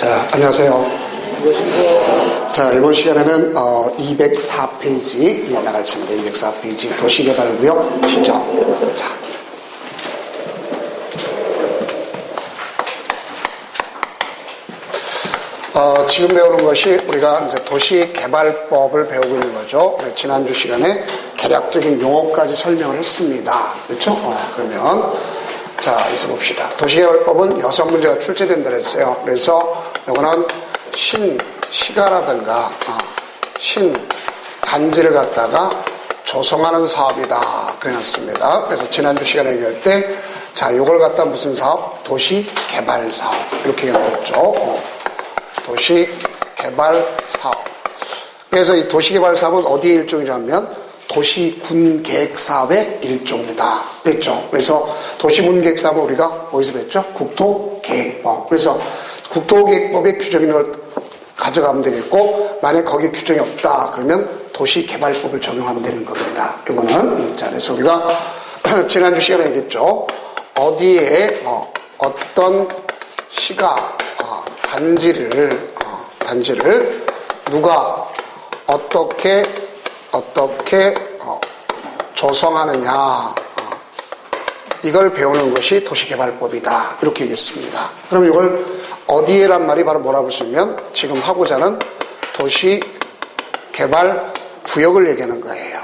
자, 안녕하세요. 자, 이번 시간에는 204페이지 나갈 차입니다. 204페이지 도시개발구역 지정. 자, 지금 배우는 것이 우리가 이제 도시개발법을 배우고 있는 거죠. 지난주 시간에 개략적인 용어까지 설명을 했습니다. 그렇죠? 그러면 자, 이제 봅시다. 도시개발법은 6문제가 출제된다 그랬어요. 그래서 이거는 시가라든가 단지를 갖다가 조성하는 사업이다 그래놨습니다. 그래서 지난주 시간에 얘기할 때 자, 요걸 갖다 무슨 사업? 도시개발 사업 이렇게 얘기했죠. 도시개발 사업. 그래서 이 도시개발 사업은 어디의 일종이냐면 도시군계획 사업의 일종이다 그랬죠. 그래서 도시군계획 사업은 우리가 어디서 뵀죠? 국토계획법. 그래서 국토계획법의 규정인 걸 가져가면 되겠고, 만약 거기에 규정이 없다 그러면 도시개발법을 적용하면 되는 겁니다. 이거는 자, 그래서 우리가 지난주 시간에 얘기했죠. 어디에 어떤 시가 단지를 누가 어떻게 조성하느냐, 이걸 배우는 것이 도시개발법이다 이렇게 얘기했습니다. 그럼 이걸 어디에란 말이 바로 뭐라고 쓰면 지금 하고자 하는 도시개발구역을 얘기하는 거예요.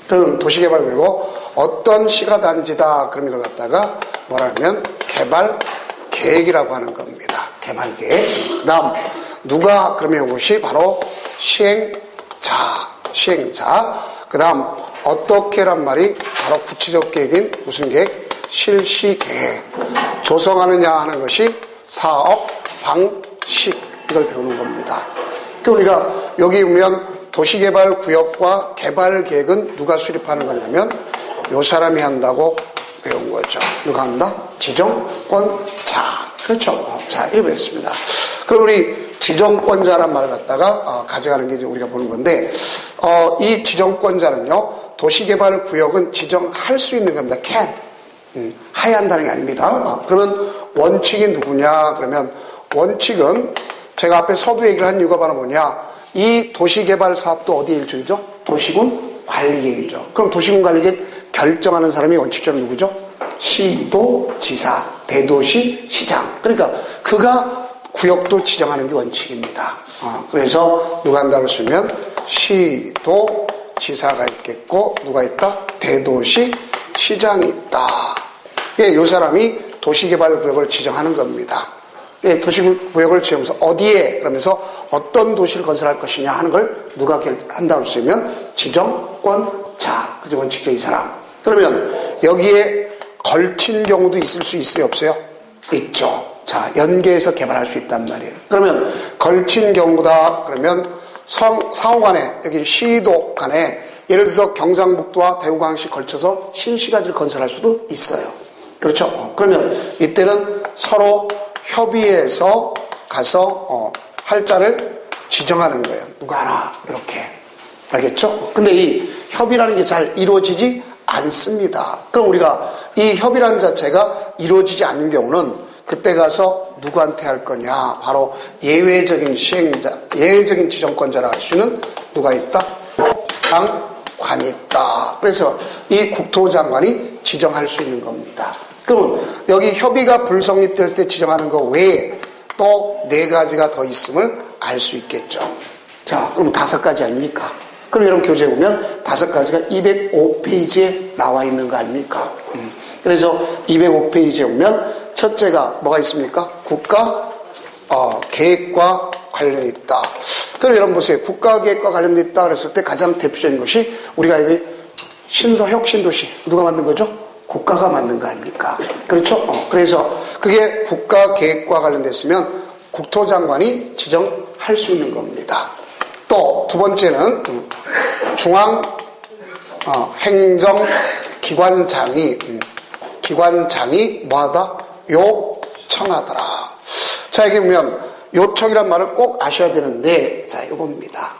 그럼 도시개발구역이고 어떤 시가 단지다 그럼 이걸 갖다가 뭐라 하면 개발계획이라고 하는 겁니다. 개발계획. 그 다음 누가 그러면 이것이 바로 시행자. 그 다음 어떻게란 말이 바로 구체적 계획인 무슨 계획? 실시계획. 조성하느냐 하는 것이 사업 방식. 이걸 배우는 겁니다. 그럼 우리가 여기 보면 도시개발구역과 개발계획은 누가 수립하는 거냐면 요 사람이 한다고 배운 거죠. 누가 한다? 지정권자. 그렇죠. 자, 이렇게 했습니다. 그럼 우리 지정권자란 말을 갖다가 가져가는 게 이제 우리가 보는 건데, 이 지정권자는요, 도시개발구역은 지정할 수 있는 겁니다. can. 해야 한다는 게 아닙니다. 그러면 원칙이 누구냐? 그러면 원칙은 제가 앞에 서두 얘기를 한 이유가 바로 뭐냐? 이 도시개발 사업도 어디의 일종이죠? 도시군 관리계획이죠. 그럼 도시군 관리계획 결정하는 사람이 원칙적으로 누구죠? 시도지사, 대도시, 시장. 그러니까 그가 구역도 지정하는 게 원칙입니다. 그래서 누가 한다고 쓰면 시도지사가 있겠고 누가 있다? 대도시, 시장이 있다. 예, 이 사람이 도시개발구역을 지정하는 겁니다. 예, 도시구역을 지으면서 어디에 그러면서 어떤 도시를 건설할 것이냐 하는 걸 누가 한다고 쓰면 지정권자. 그죠? 원칙적 이 사람. 그러면 여기에 걸친 경우도 있을 수 있어요? 없어요? 있죠. 자, 연계해서 개발할 수 있단 말이에요. 그러면 걸친 경우다 그러면 상호 간에 여기 시도 간에 예를 들어서 경상북도와 대구광역시 걸쳐서 신시가지를 건설할 수도 있어요. 그렇죠? 그러면 이때는 서로 협의해서 가서 할자를 지정하는 거예요. 누가 하나 이렇게. 알겠죠? 근데 이 협의라는 게 잘 이루어지지 않습니다. 그럼 우리가 이 협의라는 자체가 이루어지지 않는 경우는 그때 가서 누구한테 할 거냐? 바로 예외적인 시행자, 예외적인 지정권자라 할 수는 누가 있다? 장관이 있다. 그래서 이 국토장관이 지정할 수 있는 겁니다. 그럼 여기 협의가 불성립될 때 지정하는 거 외에 또 4가지가 더 있음을 알 수 있겠죠. 자, 그럼 5가지 아닙니까? 그럼 여러분 교재에 보면 5가지가 205페이지에 나와 있는 거 아닙니까? 그래서 205페이지에 보면 첫째가 뭐가 있습니까? 국가 계획과 관련이 있다. 그럼 여러분 보세요. 국가 계획과 관련이 있다 그랬을 때 가장 대표적인 것이 우리가 여기 신서혁신도시 누가 만든 거죠? 국가가 만든 거 아닙니까? 그렇죠? 그래서 그게 국가 계획과 관련됐으면 국토장관이 지정할 수 있는 겁니다. 또 두 번째는 중앙 행정기관장이 뭐하다? 요청하더라. 자, 여기 보면 요청이란 말을 꼭 아셔야 되는데, 자, 이겁니다.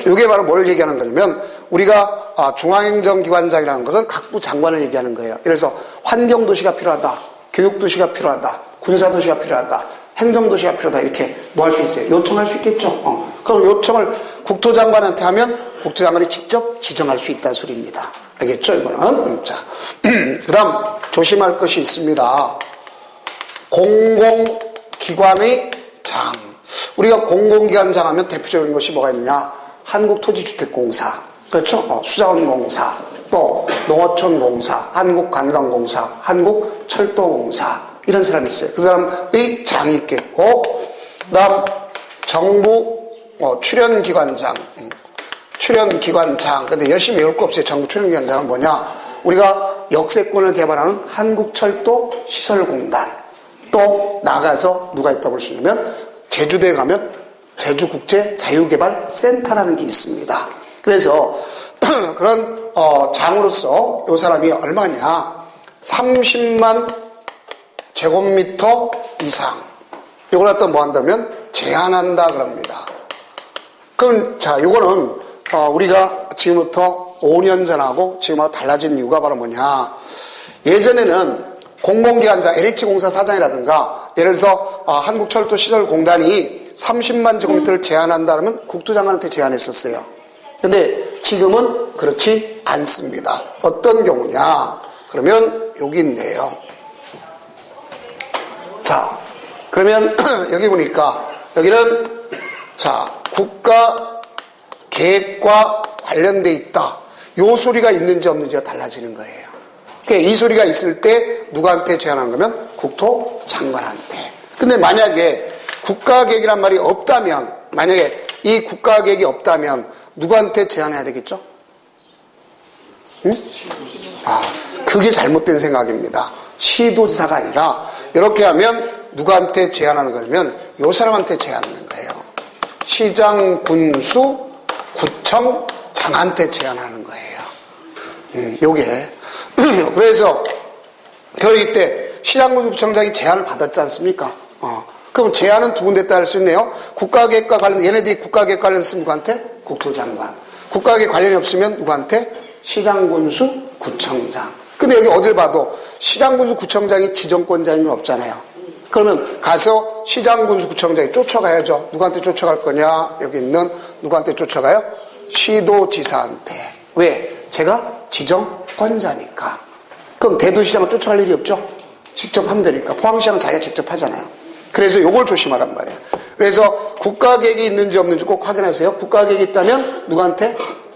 이게 바로 뭘 얘기하는 거냐면 우리가 중앙행정기관장이라는 것은 각부 장관을 얘기하는 거예요. 그래서 환경도시가 필요하다, 교육도시가 필요하다, 군사도시가 필요하다, 행정도시가 필요하다, 이렇게 뭐 할 수 있어요? 요청할 수 있겠죠. 그럼 요청을 국토장관한테 하면 국토장관이 직접 지정할 수 있다는 소리입니다. 알겠죠, 이거는? 자, 그 다음 조심할 것이 있습니다. 공공기관의 장. 우리가 공공기관 장 하면 대표적인 것이 뭐가 있느냐? 한국토지주택공사, 그렇죠? 수자원공사, 또 농어촌공사, 한국관광공사, 한국철도공사, 이런 사람이 있어요. 그 사람의 장이 있겠고, 그 다음 정부 출연기관장, 출연기관장. 근데 열심히 외울 거 없어요. 정부 출연기관장은 뭐냐? 우리가 역세권을 개발하는 한국철도시설공단. 또 나가서 누가 있다고 볼 수 있냐면 제주도에 가면 제주국제자유개발센터라는 게 있습니다. 그래서 그런 장으로서 이 사람이 얼마냐? 30만 제곱미터 이상. 이걸 갖다 뭐 한다면 제한한다 그럽니다. 그럼 자, 요거는 우리가 지금부터 5년 전하고 지금하고 달라진 이유가 바로 뭐냐? 예전에는 공공기관장, LH공사 사장이라든가 예를 들어서 한국철도시설공단이 30만 제곱미터를 제한한다면 국토장관한테 제한했었어요. 근데 지금은 그렇지 않습니다. 어떤 경우냐? 그러면 여기 있네요. 자, 그러면 여기 보니까 여기는 자, 국가 계획과 관련돼 있다. 요 소리가 있는지 없는지가 달라지는 거예요. 이 소리가 있을 때 누구한테 제안하는 거면 국토장관한테. 근데 만약에 국가계획이란 말이 없다면, 만약에 이 국가계획이 없다면 누구한테 제안해야 되겠죠? 응? 그게 잘못된 생각입니다. 시도지사가 아니라 이렇게 하면 누구한테 제안하는 거냐면 요 사람한테 제안하는 거예요. 시장, 군수, 구청, 장한테 제안하는 거예요. 요게. 그래서 그러기 때 시장군수구청장이 제안을 받았지 않습니까? 그럼 제안은 두 군데 따를 수 있네요. 국가계획과 관련, 얘네들이 국가계획 관련 있으면 누구한테? 국토장관. 국가계획 관련이 없으면 누구한테? 시장군수구청장. 근데 여기 어딜 봐도 시장군수구청장이 지정권자인 건 없잖아요. 그러면 가서 시장군수구청장이 쫓아가야죠. 누구한테 쫓아갈 거냐? 여기 있는 누구한테 쫓아가요? 시도지사한테. 왜? 제가 지정권자니까. 그럼 대도시장은 쫓아갈 일이 없죠? 직접 하면 되니까. 포항시장은 자기가 직접 하잖아요. 그래서 요걸 조심하란 말이에요. 그래서 국가계획이 있는지 없는지 꼭 확인하세요. 국가계획이 있다면 누구한테?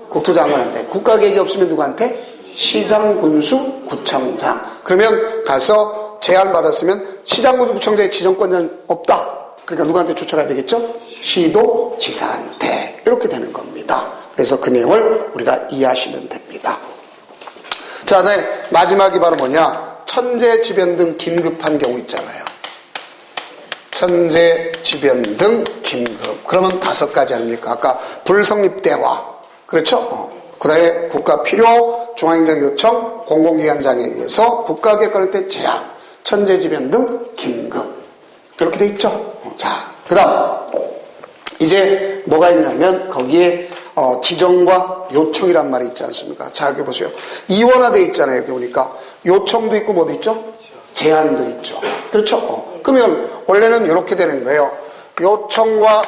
국토장관한테. 국가계획이 없으면 누구한테? 시장군수구청장. 그러면 가서 제안 받았으면 시장군수구청장의 지정권자는 없다. 그러니까 누구한테 쫓아가야 되겠죠? 시도지사한테. 이렇게 되는 겁니다. 그래서 그 내용을 우리가 이해하시면 됩니다. 자, 네, 마지막이 바로 뭐냐? 천재지변 등 긴급한 경우 있잖아요. 천재지변 등 긴급. 그러면 5가지 아닙니까? 아까 불성립대화. 그렇죠? 그 다음에 국가필요, 중앙행정요청, 공공기관장에 의해서 국가계획관할 때 제한, 천재지변 등 긴급. 이렇게 돼 있죠? 자, 그 다음 이제 뭐가 있냐면 거기에 지정과 요청이란 말이 있지 않습니까? 자, 여기 보세요. 이원화되어 있잖아요. 여기 보니까 요청도 있고 뭐도 있죠? 제한도 있죠. 그렇죠? 그러면 원래는 이렇게 되는 거예요. 요청과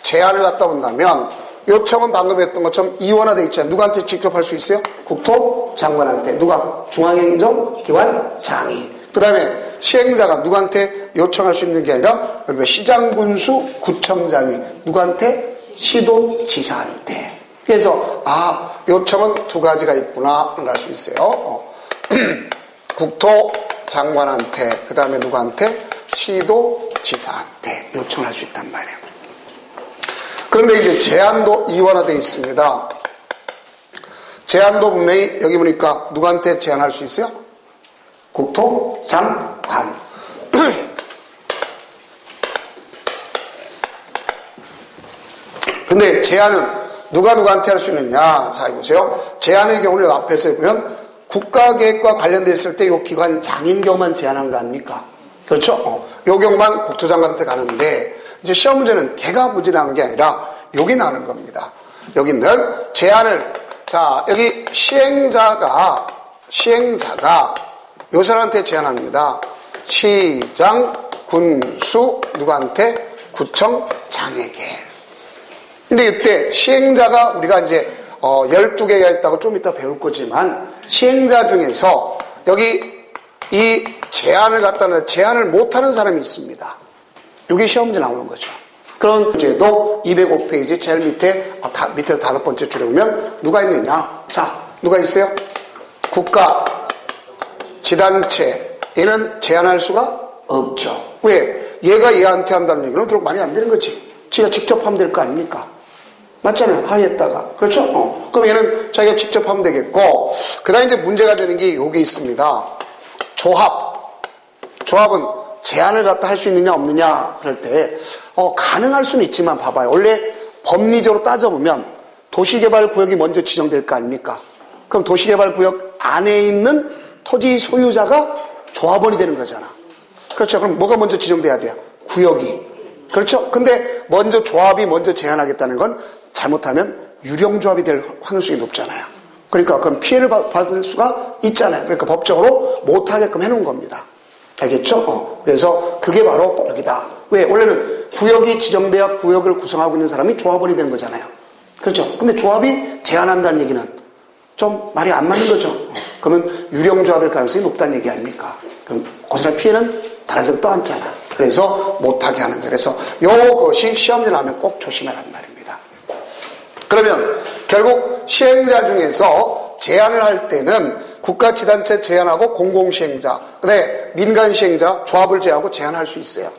제한을 갖다 본다면 요청은 방금 했던 것처럼 이원화되어 있잖아요. 누구한테 직접 할 수 있어요? 국토장관한테. 누가? 중앙행정기관장이. 그 다음에 시행자가 누구한테 요청할 수 있는 게 아니라 여기 시장군수구청장이 누구한테? 시도지사한테. 그래서 요청은 2가지가 있구나 알 수 있어요. 국토장관한테, 그 다음에 누구한테? 시도지사한테 요청할 수 있단 말이에요. 그런데 이제 제한도 이원화되어 있습니다. 제한도 분명히 여기 보니까 누구한테 제한할 수 있어요? 국토장관. 근데 제한은 누구한테 할 수 있느냐? 자, 보세요. 제한의 경우를 앞에서 보면 국가계획과 관련됐을 때 이 기관 장인 경우만 제한한 거 아닙니까? 그렇죠? 요 경우만 국토장관한테 가는데 이제 시험 문제는 걔가 문제 나는 게 아니라 여기 나는 겁니다. 여기는 제한을, 자, 여기 시행자가 요 사람한테 제한합니다. 시장, 군수, 누구한테? 구청장에게. 근데 이때 시행자가 우리가 이제 12개가 있다고 좀 이따 배울 거지만 시행자 중에서 여기 이 제한을 갖다는 제한을 못하는 사람이 있습니다. 여기 시험지 나오는 거죠. 그런 문제도 205페이지 제일 밑에 밑에 5번째 줄에 보면 누가 있느냐? 자, 누가 있어요? 국가, 지단체. 얘는 제한할 수가 없죠. 왜? 얘가 얘한테 한다는 얘기는 결국 말이 안 되는 거지. 지가 직접 하면 될 거 아닙니까? 맞잖아요. 하에다가. 그렇죠? 그럼 얘는 자기가 직접 하면 되겠고, 그 다음에 이제 문제가 되는 게 요게 있습니다. 조합은 제한을 갖다 할 수 있느냐 없느냐 그럴 때 가능할 수는 있지만 봐봐요. 원래 법리적으로 따져보면 도시개발구역이 먼저 지정될 거 아닙니까? 그럼 도시개발구역 안에 있는 토지 소유자가 조합원이 되는 거잖아. 그렇죠? 그럼 뭐가 먼저 지정돼야 돼요? 구역이. 그렇죠? 근데 먼저 조합이 먼저 제한하겠다는 건 잘못하면 유령조합이 될 확률성이 높잖아요. 그러니까 그럼 피해를 받을 수가 있잖아요. 그러니까 법적으로 못하게끔 해놓은 겁니다. 알겠죠? 그래서 그게 바로 여기다. 왜? 원래는 구역이 지정돼야 구역을 구성하고 있는 사람이 조합원이 되는 거잖아요. 그렇죠? 근데 조합이 제한한다는 얘기는 좀 말이 안 맞는 거죠. 그러면 유령조합일 가능성이 높다는 얘기 아닙니까? 그럼 고스란히 피해는 다른 사람 떠안잖아. 그래서 못하게 하는 거예요. 그래서 이것이 시험지 나오면 꼭 조심하란 말입니다. 그러면 결국 시행자 중에서 제한을 할 때는 국가지단체 제한하고 공공시행자, 그다음에 민간시행자, 조합을 제한하고 제한할 수 있어요.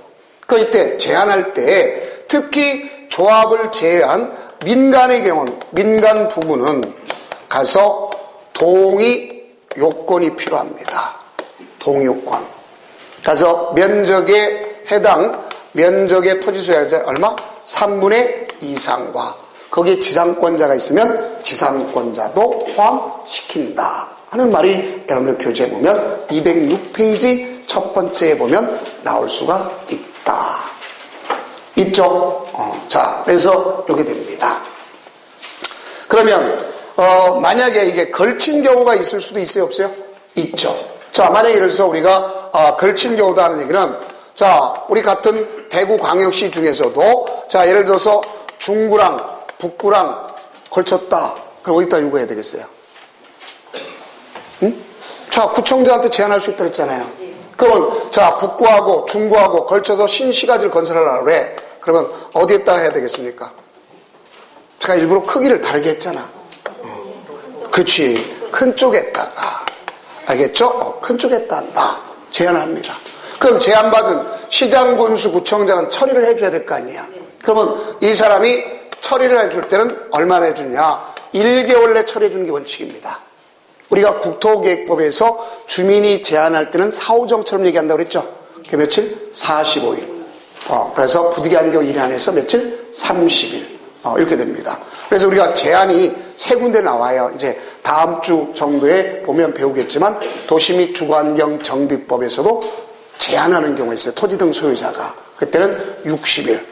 그 이때 제한할 때 특히 조합을 제한 민간의 경우는 민간 부분은 가서 동의 요건이 필요합니다. 동의 요건. 가서 면적에 해당 면적의 토지 소유자 얼마? 3분의 2 이상과 거기에 지상권자가 있으면 지상권자도 포함시킨다 하는 말이 여러분들 교재에 보면 206페이지 첫 번째에 보면 나올 수가 있다. 있죠? 자, 그래서 이렇게 됩니다. 그러면 만약에 이게 걸친 경우가 있을 수도 있어요, 없어요? 있죠. 자, 만약에 예를 들어서 우리가 걸친 경우다 하는 얘기는 자, 우리 같은 대구광역시 중에서도 자, 예를 들어서 중구랑 북구랑 걸쳤다. 그럼 어디다 요구해야 되겠어요? 응? 자, 구청장한테 제한할 수 있다 그랬잖아요. 그러면 자, 북구하고 중구하고 걸쳐서 신시가지를 건설하려고 그래. 그러면 어디에다 해야 되겠습니까? 제가 일부러 크기를 다르게 했잖아. 그렇지. 큰 쪽에다가. 알겠죠? 큰 쪽에다 한다. 제한을 합니다. 그럼 제한받은 시장, 군수, 구청장은 처리를 해줘야 될 거 아니야. 그러면 이 사람이 처리를 해줄 때는 얼마나 해주냐? 1개월 내 처리해주는 게 원칙입니다. 우리가 국토계획법에서 주민이 제한할 때는 사후정처럼 얘기한다고 그랬죠? 그게 며칠? 45일. 그래서 부득이한 경우 1년 안에서 며칠? 30일. 이렇게 됩니다. 그래서 우리가 제한이 세 군데 나와요. 이제 다음 주 정도에 보면 배우겠지만 도시 및 주거환경 정비법에서도 제한하는 경우가 있어요. 토지 등 소유자가. 그때는 60일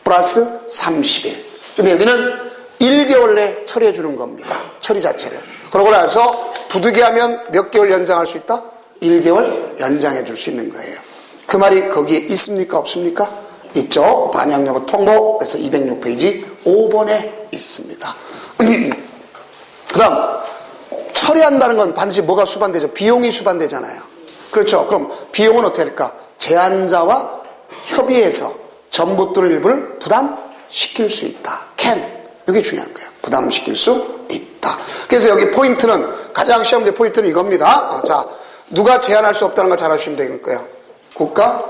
플러스 30일. 근데 여기는 1개월 내 처리해 주는 겁니다. 처리 자체를. 그러고 나서 부득이하면 몇 개월 연장할 수 있다? 1개월 연장해 줄 수 있는 거예요. 그 말이 거기에 있습니까? 없습니까? 있죠. 반영 여부 통보. 그래서 206페이지 5번에 있습니다. 그 다음 처리한다는 건 반드시 뭐가 수반되죠? 비용이 수반되잖아요. 그렇죠. 그럼 비용은 어떻게 할까? 제한자와 협의해서 전부 또는 일부를 부담시킬 수 있다. can. 이게 중요한 거예요. 부담시킬 수 있다. 그래서 여기 포인트는 가장 시험제 포인트는 이겁니다. 자, 누가 제한할 수 없다는 걸 잘 아시면 될 거예요. 국가,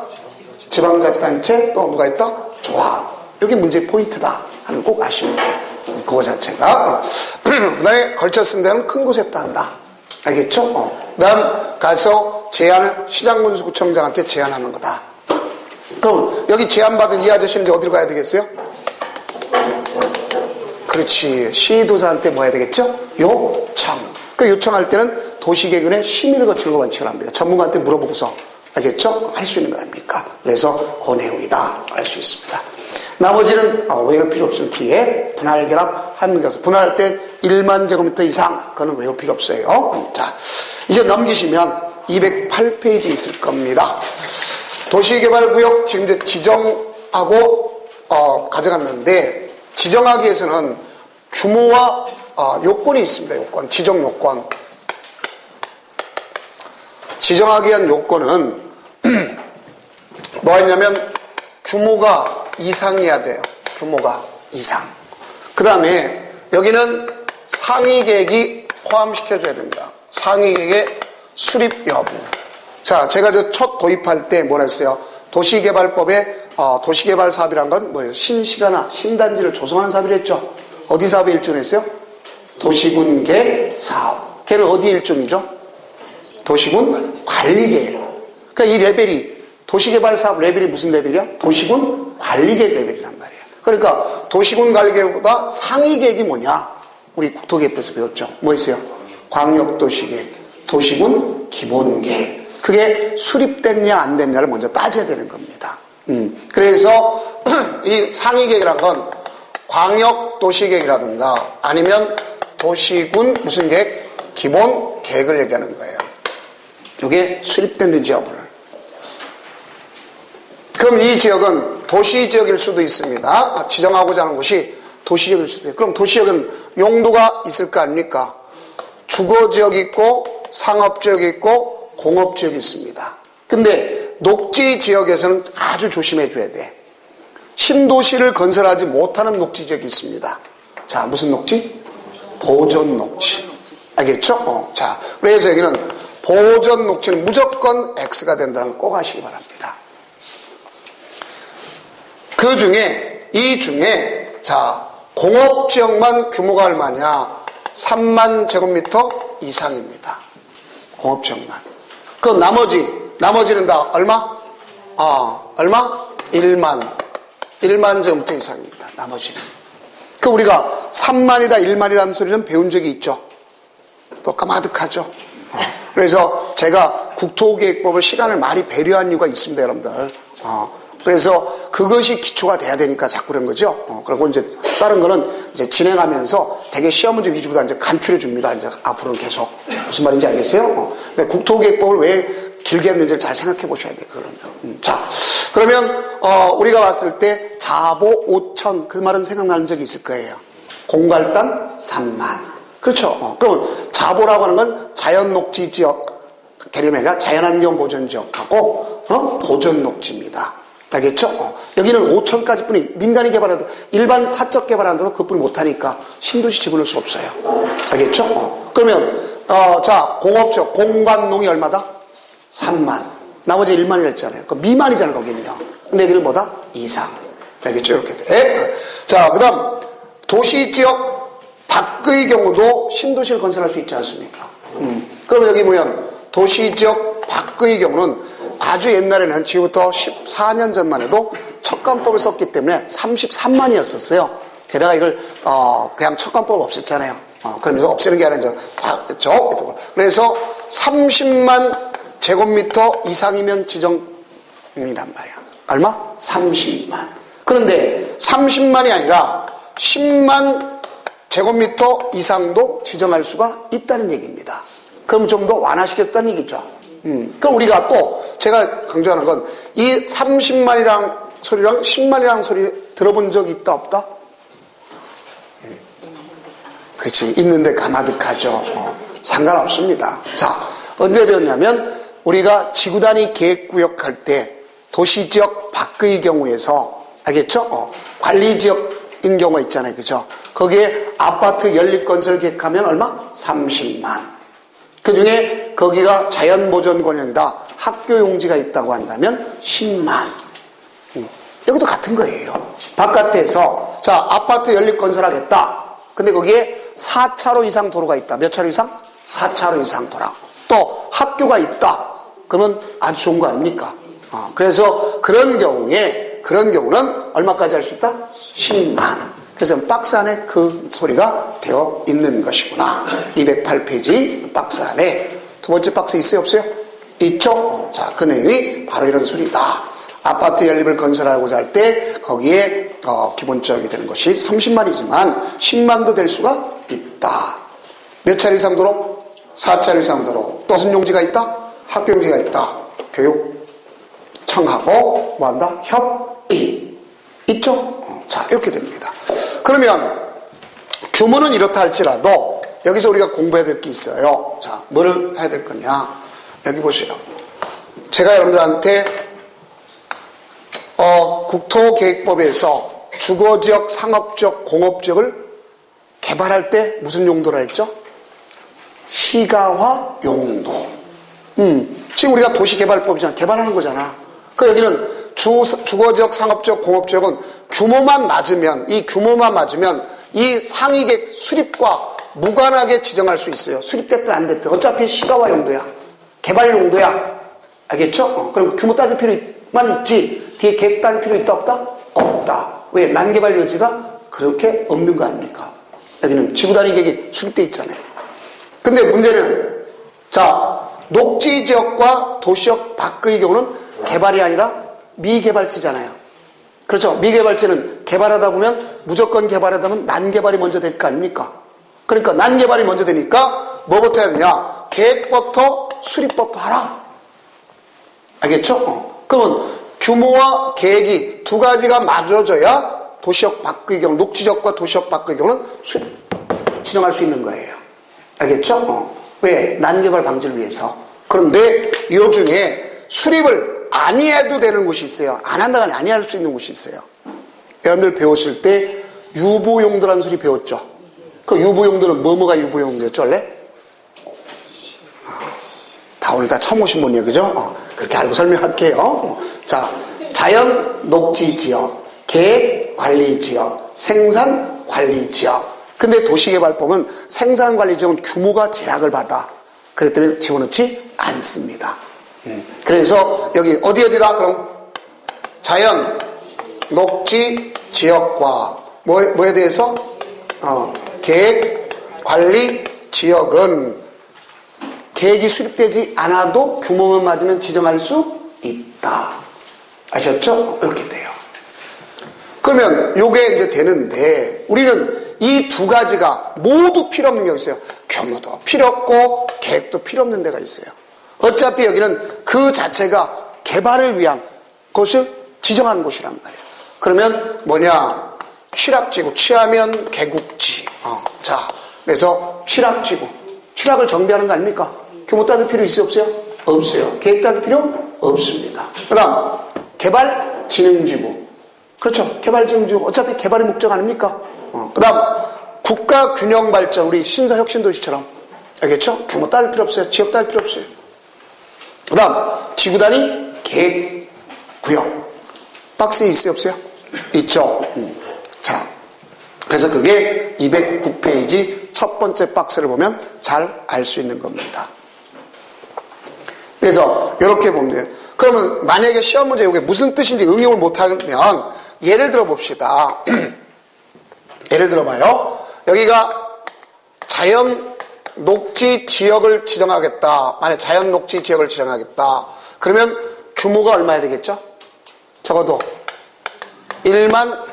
지방자치단체, 또 누가 있다? 조합. 이게 문제의 포인트다 하는 거 꼭 아시면 돼요. 그거 자체가. 그 다음에 걸쳤은 데는 큰 곳에 한다. 알겠죠? 그 다음 가서 제한을 시장군수구청장한테 제한하는 거다. 그럼 여기 제한받은 이 아저씨는 이제 어디로 가야 되겠어요? 그렇지. 시도사한테 뭐 해야 되겠죠? 요청. 그 요청할 때는 도시개균의 심의를 거치는 걸 원칙을 합니다. 전문가한테 물어보고서 알겠죠? 할 수 있는 거 아닙니까? 그래서 그 내용이다 알 수 있습니다. 나머지는 외울 필요 없을 기에 분할결합 한문교사 분할할 때 1만 제곱미터 이상 그거는 외울 필요 없어요. 자, 이제 넘기시면 208페이지 있을 겁니다. 도시개발구역 지금 이제 지정하고 가져갔는데, 지정하기 위해서는 규모와 요건이 있습니다. 요건, 지정 요건. 지정하기 위한 요건은 뭐가 있냐면 규모가 이상이어야 돼요. 규모가 이상. 그 다음에 여기는 상위계획이 포함시켜줘야 됩니다. 상위계획의 수립 여부. 자, 제가 저 첫 도입할 때 뭐라 했어요? 도시개발법에 도시개발 사업이란 건 뭐예요? 신시가나 신단지를 조성하는 사업이라 했죠. 어디 사업에 일종했어요? 도시군계 사업. 걔는 어디 일종이죠? 도시군 관리계획. 그러니까 이 레벨이 도시개발 사업 레벨이 무슨 레벨이야? 도시군 관리계획 레벨이란 말이에요. 그러니까 도시군 관리계획보다 상위계획이 뭐냐? 우리 국토계획에서 배웠죠. 뭐 있어요? 광역도시계획, 도시군 기본계획. 그게 수립됐냐 안 됐냐를 먼저 따져야 되는 겁니다. 그래서 이 상위계획이란 건 광역도시계획이라든가 아니면 도시군 무슨 계획? 기본 계획을 얘기하는 거예요. 이게 수립됐는지 여부를. 그럼 이 지역은 도시지역일 수도 있습니다. 지정하고자 하는 곳이 도시지역일 수도 있어요. 그럼 도시지역은 용도가 있을 거 아닙니까? 주거지역이 있고 상업지역이 있고 공업지역이 있습니다. 근데 녹지지역에서는 아주 조심해 줘야 돼. 신도시를 건설하지 못하는 녹지지역이 있습니다. 자, 무슨 녹지? 보존 녹지. 알겠죠? 자, 그래서 여기는 보존 녹지는 무조건 X가 된다는 걸 꼭 아시기 바랍니다. 이 중에 자, 공업지역만 규모가 얼마냐? 3만 제곱미터 이상입니다. 공업지역만. 그 나머지는 다 얼마? 얼마? 1만 제곱미터 이상입니다. 나머지는. 그 우리가 3만이다 1만이라는 소리는 배운 적이 있죠. 또 까마득하죠. 그래서 제가 국토계획법을 시간을 많이 배려한 이유가 있습니다, 여러분들. 그래서 그것이 기초가 돼야 되니까 자꾸 그런 거죠. 그리고 이제 다른 거는 이제 진행하면서 되게 시험 문제 위주로 이제 간추려 줍니다. 이제 앞으로는 계속. 무슨 말인지 알겠어요? 국토계획법을 왜 길게 했는지를 잘 생각해 보셔야 돼요, 그러면. 자, 그러면, 우리가 봤을 때 자보 5천, 그 말은 생각나는 적이 있을 거예요. 공갈단 3만. 그렇죠. 그러면 자보라고 하는 건 자연녹지 지역, 개념이 아니라 자연환경 보전 지역하고, 보전녹지입니다. 알겠죠? 여기는 5천까지 뿐이 민간이 개발해도 일반 사적 개발한다도 그뿐이 못하니까 신도시 집어넣을 수 없어요. 알겠죠? 그러면 자, 공업적 공관농이 얼마다? 3만. 나머지 1만이라 했잖아요. 그 미만이잖아요, 거기는요. 근데 여기는 뭐다? 이상. 알겠죠? 이렇게 돼. 자, 그 다음 도시지역 밖의 경우도 신도시를 건설할 수 있지 않습니까? 그럼 여기 보면 도시지역 밖의 경우는 아주 옛날에는 지금부터 14년 전만 해도 척간법을 썼기 때문에 33만이었었어요. 게다가 이걸 그냥 척간법 없앴잖아요. 그러면서 없애는 게 아니라 그래서 30만 제곱미터 이상이면 지정이란 말이야. 얼마? 30만. 그런데 30만이 아니라 10만 제곱미터 이상도 지정할 수가 있다는 얘기입니다. 그럼 좀 더 완화시켰다는 얘기죠. 그럼 우리가 또 제가 강조하는 건 이 30만이랑 소리랑 10만이랑 소리 들어본 적이 있다 없다? 그렇지. 있는데 가마득하죠. 상관없습니다. 자, 언제 배웠냐면 우리가 지구 단위 계획구역 할 때 도시지역 밖의 경우에서 알겠죠? 관리지역인 경우가 있잖아요. 그죠? 거기에 아파트 연립건설 계획하면 얼마? 30만. 그 중에 거기가 자연보전권역이다. 학교용지가 있다고 한다면 10만. 여기도 같은 거예요. 바깥에서 자, 아파트 연립건설하겠다. 근데 거기에 4차로 이상 도로가 있다. 몇 차로 이상? 4차로 이상 도로. 또 학교가 있다. 그러면 아주 좋은 거 아닙니까? 그래서 그런 경우는 얼마까지 할 수 있다? 10만. 그래서 박스 안에 그 소리가 되어 있는 것이구나. 208페이지 박스 안에 두 번째 박스 있어요? 없어요? 있죠? 자, 그 내용이 바로 이런 소리다. 아파트 연립을 건설하고자 할 때 거기에 기본적이 되는 것이 30만이지만 10만도 될 수가 있다. 몇 차례 이상 도로? 4차례 이상 도로. 또 무슨 용지가 있다? 학교용지가 있다. 교육청하고 뭐한다? 협의. 있죠? 자, 이렇게 됩니다. 그러면 규모는 이렇다 할지라도 여기서 우리가 공부해야 될 게 있어요. 자, 뭐를 해야 될 거냐? 여기 보시죠. 제가 여러분들한테 국토계획법에서 주거지역, 상업지역, 공업지역을 개발할 때 무슨 용도라 했죠? 시가화 용도. 지금 우리가 도시개발법이잖아. 개발하는 거잖아. 그 여기는 주거지역, 상업지역, 공업지역은 규모만 맞으면 이 상위계획 수립과 무관하게 지정할 수 있어요. 수립됐든 안 됐든 어차피 시가화 용도야. 개발 용도야. 알겠죠? 그럼 규모 따질 필요만 있지 뒤에 계획 따질 필요 있다 없다? 없다. 왜? 난개발 여지가 그렇게 없는 거 아닙니까? 여기는 지구단위 계획이 수립돼 있잖아요. 근데 문제는 자, 녹지지역과 도시역 밖의 경우는 개발이 아니라 미개발지잖아요. 그렇죠? 미개발지는 개발하다 보면 무조건 개발하다 보면 난개발이 먼저 될 거 아닙니까? 그러니까 난개발이 먼저 되니까 뭐부터 해야 되냐? 계획부터 수립부터 하라. 알겠죠? 그러면 규모와 계획이 두 가지가 맞춰져야 도시역 밖의 경우, 녹지지역과 도시역 밖의 경우는 지정할 수 있는 거예요. 알겠죠? 왜? 난개발 방지를 위해서. 그런데 이 중에 수립을 아니해도 되는 곳이 있어요. 안 한다가 아니할 수 있는 곳이 있어요. 여러분들 배우실 때 유보용도라는 소리 배웠죠? 그 유보용도는 뭐가 유보용도였죠, 원래? 다 오늘 다 처음 오신 분이에요, 그죠? 그렇게 알고 설명할게요. 자, 자연 녹지지역, 계획관리지역, 생산관리지역. 근데 도시개발법은 생산관리지역은 규모가 제약을 받아. 그렇기 때문에 집어넣지 않습니다. 그래서 여기 어디다 그럼 자연 녹지지역과 뭐에 대해서 계획관리지역은 계획이 수립되지 않아도 규모만 맞으면 지정할 수 있다. 아셨죠? 이렇게 돼요. 그러면 요게 이제 되는데 우리는 이 두 가지가 모두 필요 없는 경우가 있어요. 규모도 필요 없고 계획도 필요 없는 데가 있어요. 어차피 여기는 그 자체가 개발을 위한 곳을 지정한 곳이란 말이에요. 그러면 뭐냐? 취락지구, 취하면 개국지. 자, 그래서 취락지구. 취락을 정비하는 거 아닙니까? 규모 따질 필요 있어요, 없어요? 없어요. 계획 따질 필요 없습니다. 그 다음, 개발진흥지구. 그렇죠. 개발진흥지구. 어차피 개발의 목적 아닙니까? 그 다음, 국가균형발전. 우리 신사혁신도시처럼. 알겠죠? 규모 따질 필요 없어요. 지역 따질 필요 없어요. 그 다음, 지구단위 계획구역. 박스에 있어요, 없어요? 있죠. 자, 그래서 그게 209페이지 첫 번째 박스를 보면 잘 알 수 있는 겁니다. 그래서 이렇게 보면 돼요. 그러면 만약에 시험 문제 이게 무슨 뜻인지 응용을 못하면 예를 들어 봅시다. 예를 들어봐요. 여기가 자연 녹지 지역을 지정하겠다. 만약 자연 녹지 지역을 지정하겠다. 그러면 규모가 얼마야 되겠죠? 적어도 1만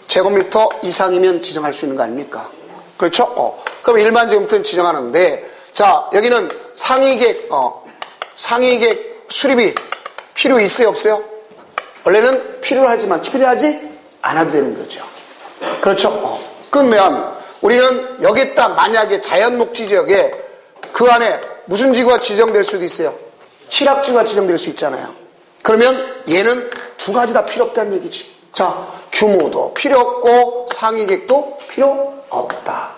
제곱미터 이상이면 지정할 수 있는 거 아닙니까? 그렇죠? 그럼 1만 제곱미터는 지정하는데, 자, 여기는 상위계획 수립이 필요 있어요, 없어요? 원래는 필요하지만 필요하지 않아도 되는 거죠. 그렇죠? 그러면 우리는 여기다 만약에 자연 녹지 지역에 그 안에 무슨 지구가 지정될 수도 있어요. 취락지구가 지정될 수 있잖아요. 그러면 얘는 두 가지 다 필요 없다는 얘기지. 자, 규모도 필요 없고 상위계획도 필요 없다.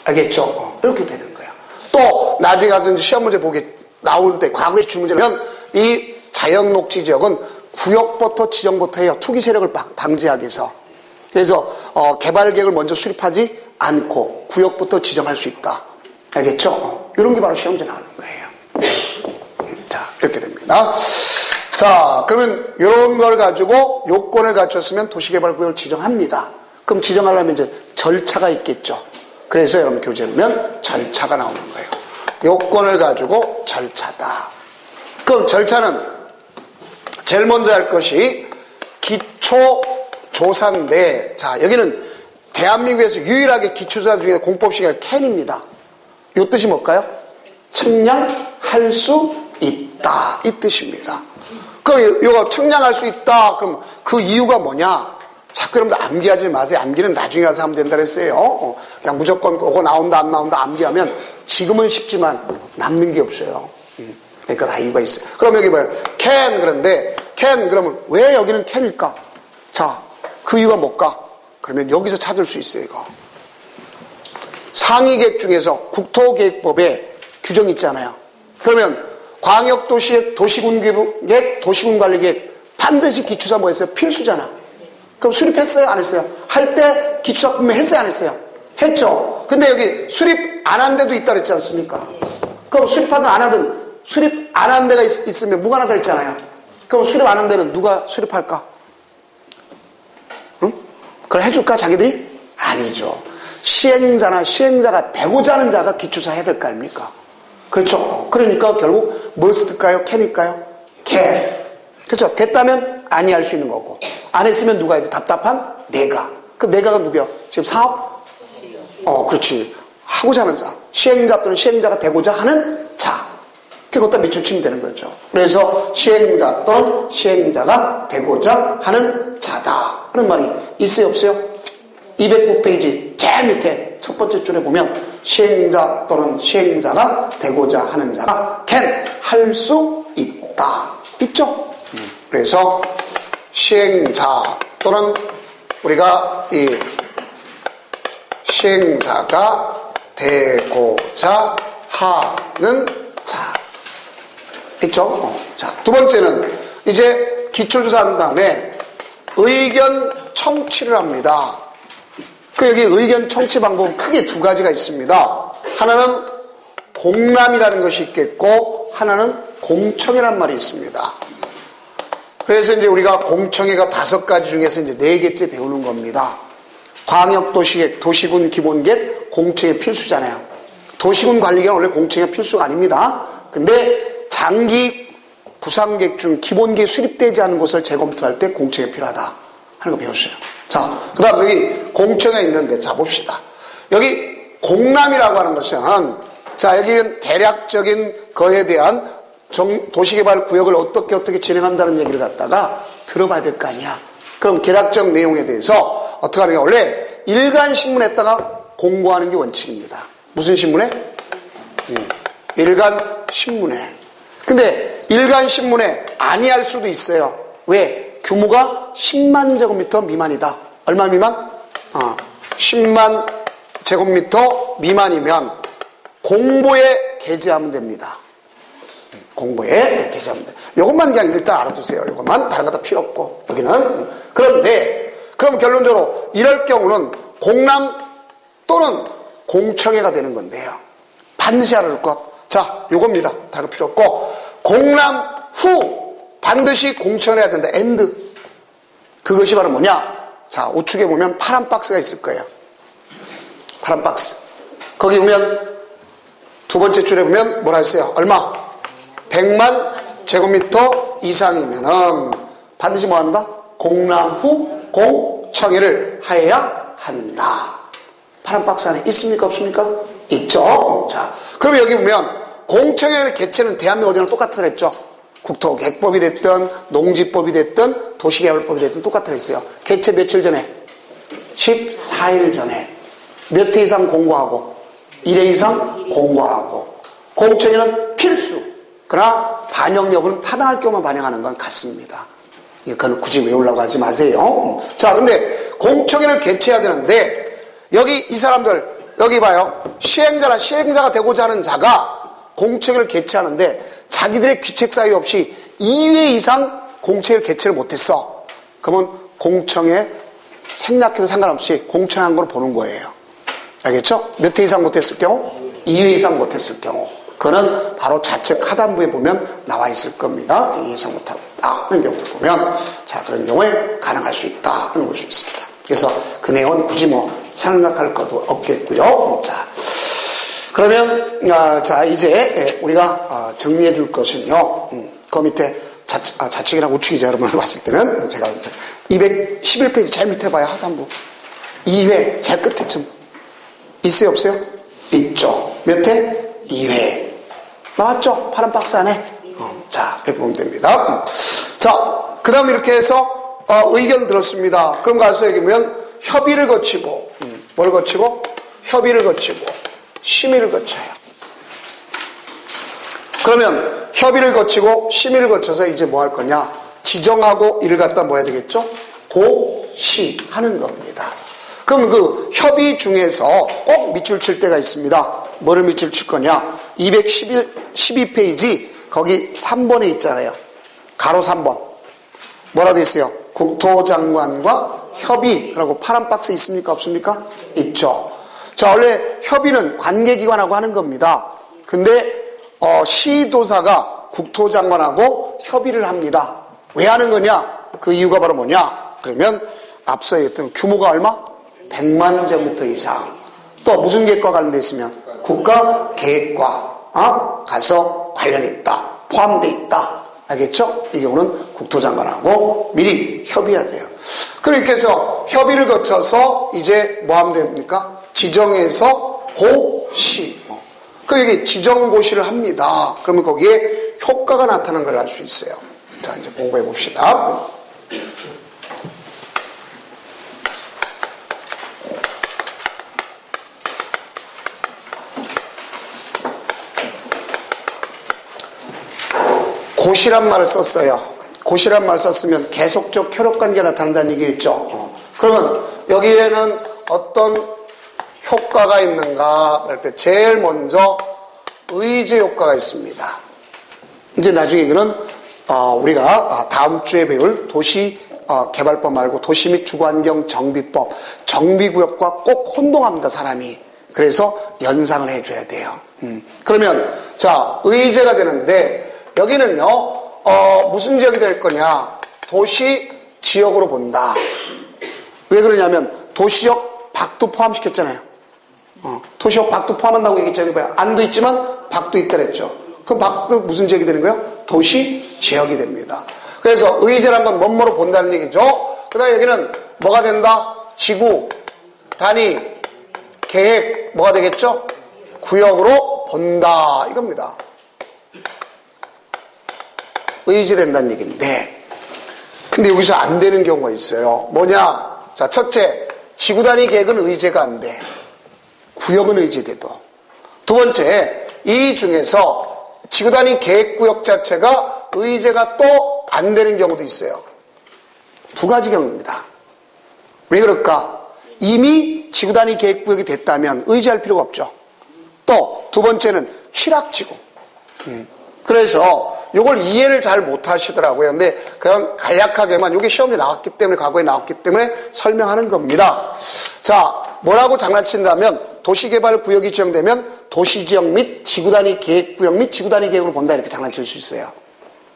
알겠죠? 이렇게 되는 거야. 또 나중에 가서 이제 시험 문제 보게 나올 때 과거의 주문제는 이 자연 녹지 지역은 구역부터 지정부터 해요. 투기 세력을 방지하기 위해서. 그래서 개발 계획을 먼저 수립하지 않고 구역부터 지정할 수 있다. 알겠죠? 이런 게 바로 시험 문제 나오는 거예요. 자, 이렇게 됩니다. 자, 그러면 이런 걸 가지고 요건을 갖췄으면 도시개발구역을 지정합니다. 그럼 지정하려면 이제 절차가 있겠죠. 그래서 여러분 교재에 보면 절차가 나오는 거예요. 요건을 가지고 절차다. 그럼 절차는 제일 먼저 할 것이 기초조사인데, 자, 여기는 대한민국에서 유일하게 기초조사 중에 공법시간이 캔입니다. 요 뜻이 뭘까요? 측량할 수 있다. 있다. 이 뜻입니다. 그럼 이거 청량할 수 있다. 그럼 그 이유가 뭐냐? 자꾸 여러분들 암기하지 마세요. 암기는 나중에 가서 하면 된다 그랬어요. 그냥 무조건 오고 나온다 안 나온다 암기하면 지금은 쉽지만 남는 게 없어요. 그러니까 다 이유가 있어요. 그럼 여기 뭐예요? can 그런데 can 그러면 왜 여기는 can일까? 자, 그 이유가 뭘까? 그러면 여기서 찾을 수 있어요. 이거 상위계획 중에서 국토계획법에 규정이 있잖아요. 그러면 광역도시계획, 도시군계획, 도시군관리계획 반드시 기초사 뭐 했어요? 필수잖아. 그럼 수립했어요? 안 했어요? 할 때 기초사 분명 했어요? 안 했어요? 했죠. 근데 여기 수립 안 한 데도 있다 그랬지 않습니까? 그럼 수립하든 안 하든 수립 안 한 데가 있으면 무관하다 그랬잖아요. 그럼 수립 안 한 데는 누가 수립할까? 응? 그걸 해줄까 자기들이? 아니죠. 시행자가 되고자 하는 자가 기초사 해야 될 거 아닙니까? 그렇죠. 그러니까 결국 must일까요? can일까요? can. 그렇죠. 됐다면 아니 할 수 있는 거고 안 했으면 누가 해도 답답한 내가. 그 내가가 누구야? 지금 사업? 그렇지. 하고자 하는 자. 시행자 또는 시행자가 되고자 하는 자. 그것도 밑줄 치면 되는 거죠. 그래서 시행자 또는 시행자가 되고자 하는 자다 하는 말이 있어요 없어요? 209페이지 제일 밑에 첫 번째 줄에 보면 시행자 또는 시행자가 되고자 하는 자가 can 할 수 있다. 있죠? 그래서 시행자 또는 우리가 이 시행자가 되고자 하는 자 있죠? 자, 두 번째는 이제 기초조사한 다음에 의견 청취를 합니다. 여기 의견 청취 방법은 크게 두 가지가 있습니다. 하나는 공람이라는 것이 있겠고 하나는 공청회란 말이 있습니다. 그래서 이제 우리가 공청회가 5가지 중에서 이제 4개째 배우는 겁니다. 광역도시계획, 도시군 기본계획, 공청회 필수잖아요. 도시군 관리계획은 원래 공청회 필수가 아닙니다. 근데 장기 구상계획 중 기본계획 수립되지 않은 곳을 재검토할 때 공청회 필요하다 하는 거 배웠어요. 자, 그 다음 여기 공청회 있는데 자 봅시다. 여기 공람이라고 하는 것은 자 여기는 대략적인 거에 대한 도시개발구역을 어떻게 진행한다는 얘기를 갖다가 들어봐야 될 거 아니야. 그럼 개략적 내용에 대해서 어떻게 하느냐. 원래 일간신문에다가 공고하는 게 원칙입니다. 무슨 신문에? 일간신문에. 근데 일간신문에 아니할 수도 있어요. 왜? 규모가 10만 제곱미터 미만이다. 얼마 미만? 10만 제곱미터 미만이면 공보에 게재하면 됩니다. 공보에 게재하면 돼요. 이것만 그냥 일단 알아두세요. 이것만 다른 거 다 필요 없고 여기는. 그런데 그럼 결론적으로 이럴 경우는 공람 또는 공청회가 되는 건데요. 반드시 알아둘 것. 자, 요겁니다. 다른 거 필요 없고 공람 후 반드시 공청회 해야 된다. 엔드. 그것이 바로 뭐냐? 자, 우측에 보면 파란 박스가 있을 거예요. 파란 박스. 거기 보면 두 번째 줄에 보면 뭐라 했어요? 얼마? 100만 제곱미터 이상이면은 반드시 뭐 한다? 공람 후 공청회를 하여야 한다. 파란 박스 안에 있습니까? 없습니까? 있죠. 자, 그럼 여기 보면 공청회 개최는 대한민국 어디나 똑같다 그랬죠? 국토계획법이 됐든 농지법이 됐든 도시개발법이 됐든 똑같다 그랬어요. 개최 며칠 전에? 14일 전에. 몇 회 이상 공고하고 1회 이상 공고하고. 공청회는 필수. 그러나 반영 여부는 타당할 경우만 반영하는 건 같습니다. 그건 굳이 외우려고 하지 마세요. 자, 근데 공청회를 개최해야 되는데 여기 이 사람들 여기 봐요. 시행자가 되고자 하는 자가 공청회를 개최하는데 자기들의 귀책 사유 없이 2회 이상 공청회를 개최를 못했어. 그러면 공청회 생략해도 상관없이 공청회한 걸로 보는 거예요. 알겠죠? 몇 회 이상 못했을 경우? 2회 이상 못했을 경우. 그거는 바로 좌측 하단부에 보면 나와 있을 겁니다. 2회 이상 못하고 있다 하는 경우를 보면 자, 그런 경우에 가능할 수 있다 하는 볼 수 있습니다. 그래서 그 내용은 굳이 뭐 생각할 것도 없겠고요. 자, 그러면 자 이제 우리가 정리해 줄 것은요. 그 밑에 좌측이나 우측이죠. 여러분 봤을 때는 제가 211페이지 제일 밑에 봐요. 하단부 2회 제일 끝에쯤 있어요 없어요? 있죠. 몇 회? 2회 나왔죠? 파란 박스 안에. 자 이렇게 보면 됩니다. 자, 그 다음 이렇게 해서 의견 들었습니다. 그럼 가서 얘기하면 협의를 거치고 뭘 거치고? 협의를 거치고 심의를 거쳐요. 그러면 협의를 거치고 심의를 거쳐서 이제 뭐 할 거냐? 지정하고 이를 갖다 뭐 해야 되겠죠? 고시하는 겁니다. 그럼 그 협의 중에서 꼭 밑줄 칠 때가 있습니다. 뭐를 밑줄 칠 거냐? 212페이지 거기 3번에 있잖아요. 가로 3번. 뭐라 돼 있어요? 국토장관과 협의라고 파란 박스 있습니까? 없습니까? 있죠. 자, 원래 협의는 관계기관하고 하는 겁니다. 근데 시도사가 국토장관하고 협의를 합니다. 왜 하는 거냐? 그 이유가 바로 뭐냐? 그러면 앞서 했던 규모가 얼마? 100만 제곱미터 이상. 또 무슨 계획과 관련돼 있으면 국가계획과 가서 관련 있다. 포함돼 있다. 알겠죠? 이 경우는 국토장관하고 미리 협의해야 돼요. 그렇게 해서 협의를 거쳐서 이제 뭐 하면 됩니까? 지정해서 고시. 그 여기 지정고시를 합니다. 그러면 거기에 효과가 나타나는 걸 알 수 있어요. 자, 이제 공부해 봅시다. 고시란 말을 썼어요. 고시란 말을 썼으면 계속적 협력관계가 나타난다는 얘기겠죠. 그러면 여기에는 어떤 효과가 있는가 할 때 제일 먼저 의제 효과가 있습니다. 이제 나중에 이거는 우리가 다음 주에 배울 도시개발법 말고 도시 및 주거환경 정비법, 정비구역과 꼭 혼동합니다, 사람이. 그래서 연상을 해줘야 돼요. 그러면 자, 의제가 되는데 여기는요, 무슨 지역이 될 거냐? 도시 지역으로 본다. 왜 그러냐면 도시역 밖도 포함시켰잖아요. 도시역 밖도 포함한다고 얘기했잖아요. 안도 있지만 밖도 있다 그랬죠. 그럼 밖도 무슨 지역이 되는 거예요? 도시 지역이 됩니다. 그래서 의제란 건 뭐뭐로 본다는 얘기죠. 그 다음에 여기는 뭐가 된다? 지구, 단위, 계획, 뭐가 되겠죠? 구역으로 본다. 이겁니다. 의제된다는 얘기인데, 근데 여기서 안 되는 경우가 있어요. 뭐냐? 자, 첫째, 지구 단위 계획은 의제가 안 돼. 구역은 의제돼도. 두 번째, 이 중에서 지구 단위 계획구역 자체가 의제가 또 안 되는 경우도 있어요. 두 가지 경우입니다. 왜 그럴까? 이미 지구 단위 계획구역이 됐다면 의제할 필요가 없죠. 또 두 번째는 취락지구. 그래서 이걸 이해를 잘 못하시더라고요. 근데 그냥 간략하게만 이게 시험에 나왔기 때문에, 과거에 나왔기 때문에 설명하는 겁니다. 자, 뭐라고 장난친다면 도시개발구역이 지정되면 도시지역 및 지구단위 계획구역 및 지구단위 계획으로 본다, 이렇게 장난칠 수 있어요.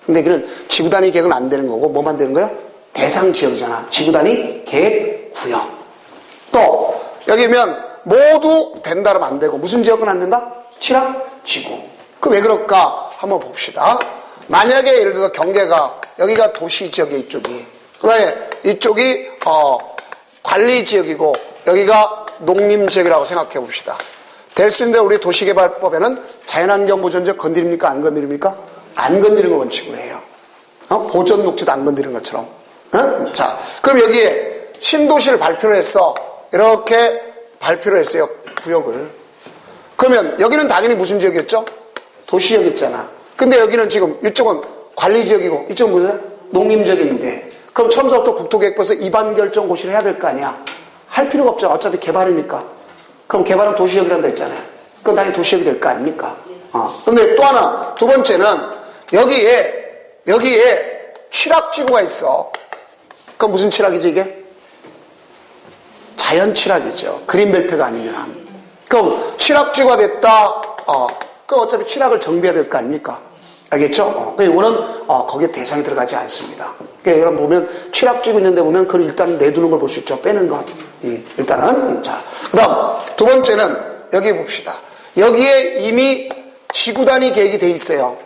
근데 이거는 지구단위 계획은 안 되는 거고 뭐만 되는 거예요? 대상지역이잖아. 지구단위 계획구역. 또 여기면 모두 된다 그러면 안 되고 무슨 지역은 안 된다? 취락지구. 그 왜 그럴까? 한번 봅시다. 만약에 예를 들어서 경계가 여기가 도시지역이에요. 이쪽이. 그 다음에 이쪽이 관리지역이고 여기가 농림지역이라고 생각해 봅시다. 될 수 있는데 우리 도시개발법에는 자연환경보전지역 건드립니까? 안 건드립니까? 안 건드리는 걸 원칙으로 해요. 보존 녹지도 안 건드리는 것처럼. 자, 그럼 여기에 신도시를 발표를 했어. 이렇게 발표를 했어요. 구역을. 그러면 여기는 당연히 무슨 지역이었죠? 도시지역이었잖아. 근데 여기는 지금 이쪽은 관리지역이고 이쪽은 무슨 농림지역인데, 그럼 처음부터 국토계획법에서 입안 결정 고시를 해야 될 거 아니야? 할 필요가 없죠. 어차피 개발이니까. 그럼 개발은 도시지역이라는 데 있잖아요. 그건 당연히 도시지역이 될 거 아닙니까? 근데 또 하나, 두 번째는 여기에 취락지구가 있어. 그럼 무슨 취락이지 이게? 자연 취락이죠. 그린벨트가 아니면. 그럼 취락지구가 됐다. 그럼 어차피 취락을 정비해야 될 거 아닙니까? 알겠죠? 그러니까 이거는 거기에 대상이 들어가지 않습니다. 그러니까 여러분 보면 취락지구 있는데 보면 그걸 일단 내두는 걸 볼 수 있죠. 빼는 것. 일단은. 자, 그 다음 두 번째는 여기 봅시다. 여기에 이미 지구단위 계획이 돼 있어요.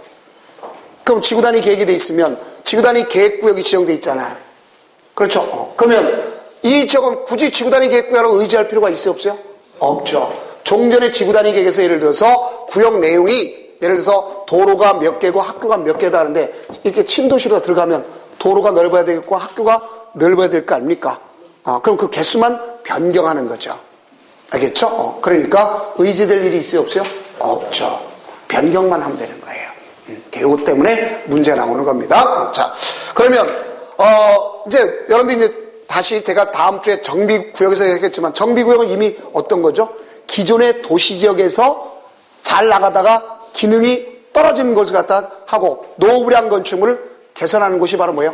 그럼 지구단위 계획이 돼 있으면 지구단위 계획구역이 지정돼 있잖아요. 그렇죠? 그러면 이 지역은 굳이 지구단위 계획구역으로 의지할 필요가 있어요? 없어요? 없죠. 종전의 지구단위 계획에서 예를 들어서 구역 내용이 예를 들어서 도로가 몇 개고 학교가 몇 개다 하는데 이렇게 신도시로 들어가면 도로가 넓어야 되겠고 학교가 넓어야 될 거 아닙니까? 그럼 그 개수만 변경하는 거죠. 알겠죠? 그러니까 의지될 일이 있어요, 없어요? 없죠. 변경만 하면 되는 거예요. 이것 때문에 문제 나오는 겁니다. 자, 그러면 이제 여러분들이 이제 다시 제가 다음 주에 정비구역에서 얘기했지만 정비구역은 이미 어떤 거죠? 기존의 도시지역에서 잘 나가다가 기능이 떨어지는 것을 갖다 하고 노후불량 건축물을 개선하는 곳이 바로 뭐예요?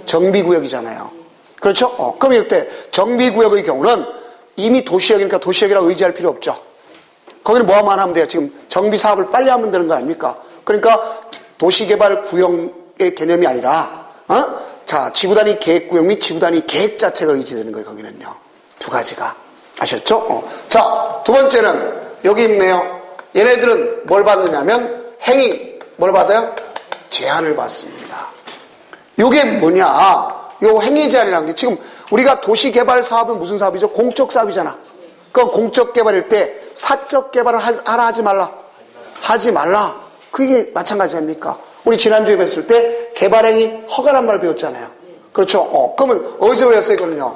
정비구역이잖아요. 그렇죠? 그럼 이때 정비구역의 경우는 이미 도시역이니까 도시역이라고 의지할 필요 없죠. 거기는 뭐만 하면 돼요? 지금 정비사업을 빨리 하면 되는 거 아닙니까? 그러니까 도시개발구역의 개념이 아니라 자, 지구단위 계획구역 및 지구단위 계획 자체가 의지되는 거예요. 거기는요. 두 가지가. 아셨죠? 자, 두 번째는 여기 있네요. 얘네들은 뭘 받느냐면 행위 뭘 받아요? 제한을 받습니다. 요게 뭐냐? 요 행위 제한이라는 게 지금 우리가 도시개발 사업은 무슨 사업이죠? 공적 사업이잖아. 그럼 공적 개발일 때 사적 개발을 하라 하지 말라? 하지 말라. 그게 마찬가지 아닙니까? 우리 지난주에 뵀을 때 개발행위 허가란 말 배웠잖아요. 그렇죠? 그러면 어디서 배웠어요, 이거는요?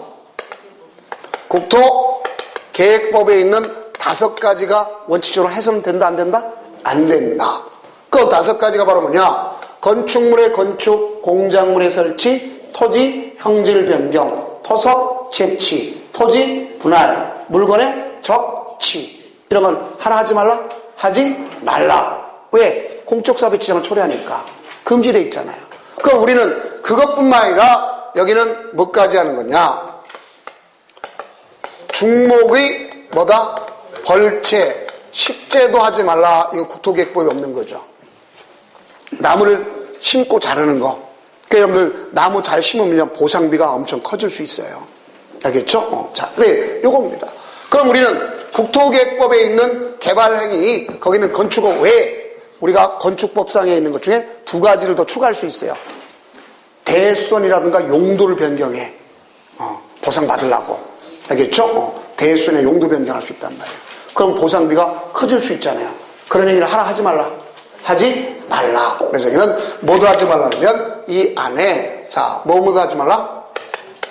국토계획법에 있는 5가지가 원칙적으로 해서는 된다, 안 된다? 안 된다. 그 5가지가 바로 뭐냐? 건축물의 건축, 공작물의 설치, 토지 형질 변경, 토석 채취, 토지 분할, 물건의 적치. 이런 건 하라 하지 말라? 하지 말라. 왜? 공적 사업의 지장을 초래하니까. 금지돼 있잖아요. 그럼 우리는 그것뿐만 아니라 여기는 뭐까지 하는 거냐? 중목의 뭐다? 벌채, 식재도 하지 말라. 이거 국토계획법이 없는 거죠. 나무를 심고 자르는 거. 그러니까 여러분들 나무 잘 심으면 보상비가 엄청 커질 수 있어요. 알겠죠? 자, 그래, 요겁니다. 그럼 우리는 국토계획법에 있는 개발행위, 거기는 건축업 외에 우리가 건축법상에 있는 것 중에 2가지를 더 추가할 수 있어요. 대수원이라든가 용도를 변경해. 보상받으려고. 알겠죠? 대수원의 용도 변경할 수 있단 말이에요. 그럼 보상비가 커질 수 있잖아요. 그런 얘기를 하라 하지 말라? 하지 말라. 그래서 여기는 뭐도 하지 말라면 이 안에 자, 뭐도 하지 말라?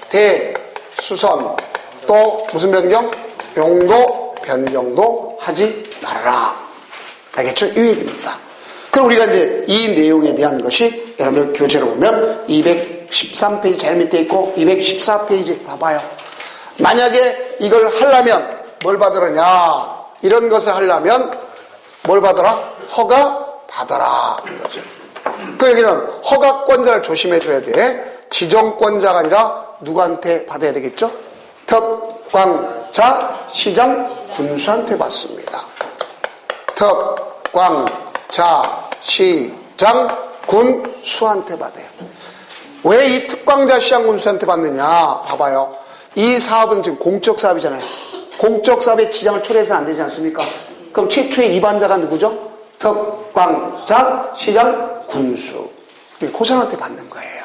대수선 또 무슨 변경? 용도 변경도 하지 말아라. 알겠죠? 이 얘기입니다. 그럼 우리가 이제 이 내용에 대한 것이 여러분들 교재로 보면 213페이지 제일 밑에 있고 214페이지 봐봐요. 만약에 이걸 하려면 뭘 받으느냐? 이런 것을 하려면 뭘 받아라? 허가 받아라. 그 여기는 허가권자를 조심해 줘야 돼. 지정권자가 아니라 누구한테 받아야 되겠죠? 특광자, 시장, 군수한테 받습니다. 특광자, 시장, 군수한테 받아요. 왜 이 특광자, 시장, 군수한테 받느냐? 봐봐요. 이 사업은 지금 공적 사업이잖아요. 공적 사업의 지장을 초래해서는 안 되지 않습니까? 그럼 최초의 입안자가 누구죠? 특광자, 시장, 군수. 그 사람한테 받는 거예요.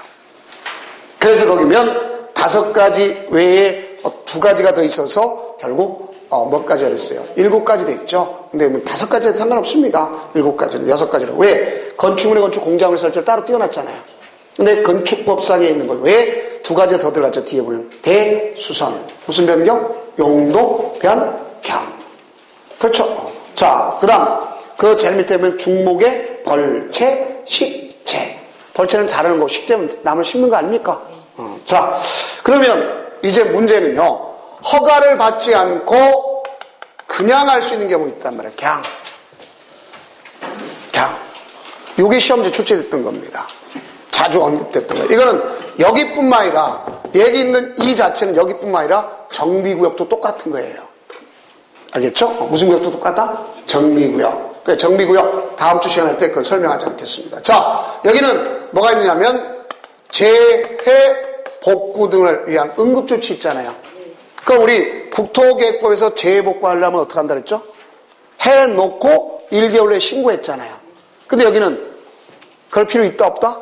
그래서 거기면 5가지 외에 2가지가 더 있어서 결국 몇 가지가 됐어요? 7가지 됐죠. 근데 5가지도 상관없습니다. 7가지는 6가지로. 왜? 건축물의 건축, 공작물의 설치를 따로 띄워놨잖아요. 근데 건축법상에 있는 걸 왜 2가지가 더 들어갔죠? 뒤에 보면 대수선. 무슨 변경? 용도 변경. 그렇죠? 자, 그 다음 그 제일 밑에 보면 중목의 벌채, 식채. 벌채는 자르는 거, 식채는 나무를 심는 거 아닙니까? 자, 그러면 이제 문제는요. 허가를 받지 않고 그냥 할 수 있는 경우 있단 말이에요. 그냥. 이게 시험지에 출제됐던 겁니다. 자주 언급됐던 거예요. 이거는 여기뿐만 아니라 여기 있는 이 자체는 여기뿐만 아니라 정비구역도 똑같은 거예요. 알겠죠? 무슨 구역도 똑같다? 정비구역. 그래, 정비구역 다음 주 시간할 때 그건 설명하지 않겠습니다. 자, 여기는 뭐가 있느냐면 재해, 복구 등을 위한 응급조치 있잖아요. 그럼 우리 국토계획법에서 재해 복구하려면 어떻게 한다 그랬죠? 해놓고 1개월 내에 신고했잖아요. 근데 여기는 그럴 필요 있다 없다?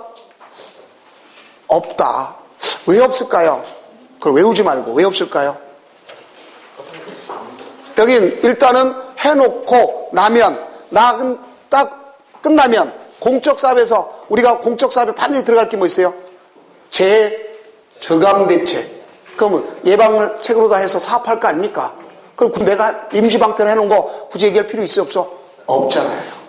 없다. 왜 없을까요? 그걸 외우지 말고 왜 없을까요? 여긴 일단은 해놓고 나면 딱 끝나면 공적 사업에서 우리가 공적 사업에 반드시 들어갈 게 뭐 있어요? 저감 대책. 그러면 예방을 책으로 다 해서 사업할 거 아닙니까? 그럼 내가 임시 방편 해놓은 거 굳이 얘기할 필요 있어 없어? 없잖아요.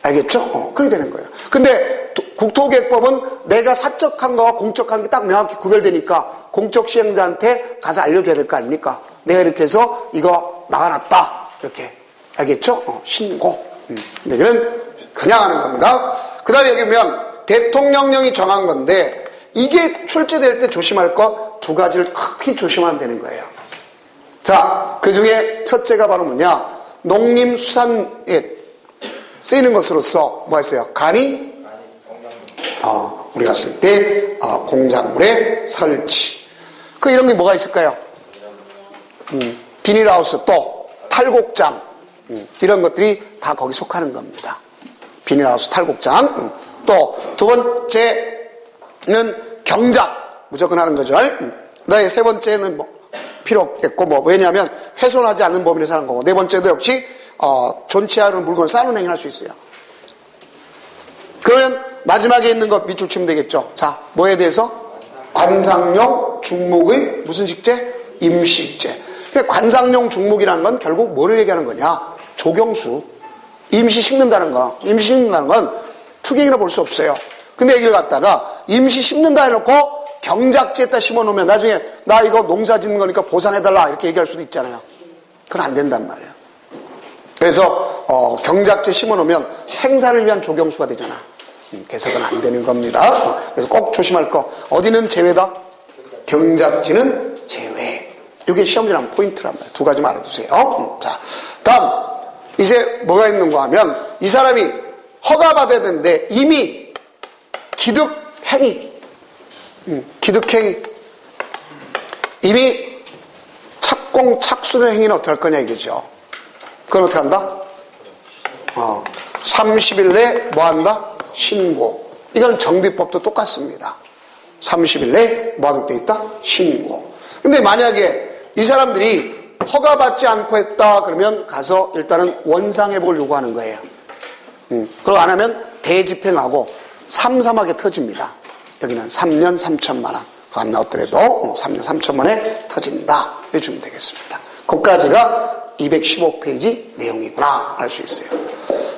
알겠죠? 그게 되는 거예요. 근데 국토계획법은 내가 사적한 거와 공적한 게 딱 명확히 구별되니까 공적 시행자한테 가서 알려줘야 될 거 아닙니까? 내가 이렇게 해서 이거 막아놨다. 이렇게. 알겠죠? 신고. 근데 이거는 그냥 하는 겁니다. 그 다음에 여기 보면 대통령령이 정한 건데 이게 출제될 때 조심할 거 두 가지를 크게 조심하면 되는 거예요. 자, 그 중에 첫째가 바로 뭐냐? 농림수산에 쓰이는 것으로서 뭐 했어요? 간이? 우리가 쓸 때 공작물의 설치. 그 이런 게 뭐가 있을까요? 비닐하우스 또 탈곡장. 이런 것들이 다 거기 속하는 겁니다. 비닐하우스 탈곡장. 또 두 번째는 경작. 무조건 하는 거죠. 그다음에 세 번째는 뭐 필요 없겠고 뭐 왜냐하면 훼손하지 않는 범위에서 하는 거고 네 번째도 역시 존치하는 물건을 쌓는 행위를 할 수 있어요. 그러면 마지막에 있는 것 밑줄 치면 되겠죠. 자, 뭐에 대해서? 관상용 중목의 무슨 식재? 임식재. 그러니까 관상용 중목이라는 건 결국 뭐를 얘기하는 거냐? 조경수. 임시 심는다는 거. 임시 심는다는 건 투경이라 볼 수 없어요. 근데 여기를 갖다가 임시 심는다 해놓고 경작지에다 심어놓으면 나중에 나 이거 농사 짓는 거니까 보상해달라 이렇게 얘기할 수도 있잖아요. 그건 안 된단 말이에요. 그래서 경작지에 심어놓으면 생산을 위한 조경수가 되잖아. 그래서 그건 안 되는 겁니다. 그래서 꼭 조심할 거. 어디는 제외다? 경작지는 제외. 이게 시험지랑 포인트란 말이에요. 두 가지만 알아두세요. 자, 다음 이제 뭐가 있는가 하면 이 사람이 허가받아야 되는데 이미 기득행위 기득행위 이미 착공 착수된 행위는 어떻게 할 거냐 이거죠. 그건 어떻게 한다? 30일 내에 뭐 한다? 신고. 이건 정비법도 똑같습니다. 30일 내에 뭐 하도록 돼 있다? 신고. 근데 만약에 이 사람들이 허가받지 않고 했다 그러면 가서 일단은 원상회복을 요구하는 거예요. 그리고 안 하면 대집행하고 삼삼하게 터집니다. 여기는 3년 3천만 원. 안 나왔더라도 3년 3천만 원에 터진다. 해주면 되겠습니다. 거기까지가 215페이지 내용이구나 알 수 있어요.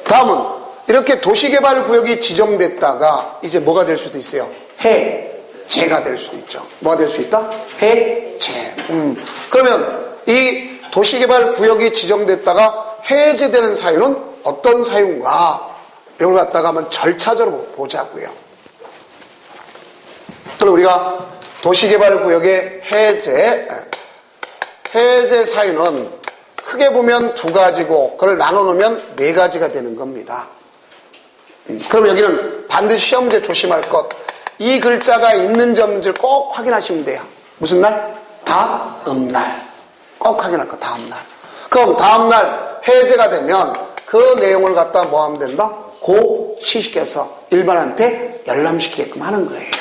다음은 이렇게 도시개발구역이 지정됐다가 이제 뭐가 될 수도 있어요? 해제가 될 수도 있죠. 뭐가 될 수 있다? 해제. 그러면 이 도시개발구역이 지정됐다가 해제되는 사유는 어떤 사유인가? 이걸 갖다가 한번 절차적으로 보자고요. 그럼 우리가 도시개발구역의 해제 사유는 크게 보면 두 가지고 그걸 나눠놓으면 네 가지가 되는 겁니다. 그럼 여기는 반드시 시험지에 조심할 것. 이 글자가 있는지 없는지를 꼭 확인하시면 돼요. 무슨 날? 다음날. 꼭 확인할 거 다음날. 그럼 다음날 해제가 되면 그 내용을 갖다 뭐 하면 된다? 고시시켜서 일반한테 열람시키게끔 하는 거예요.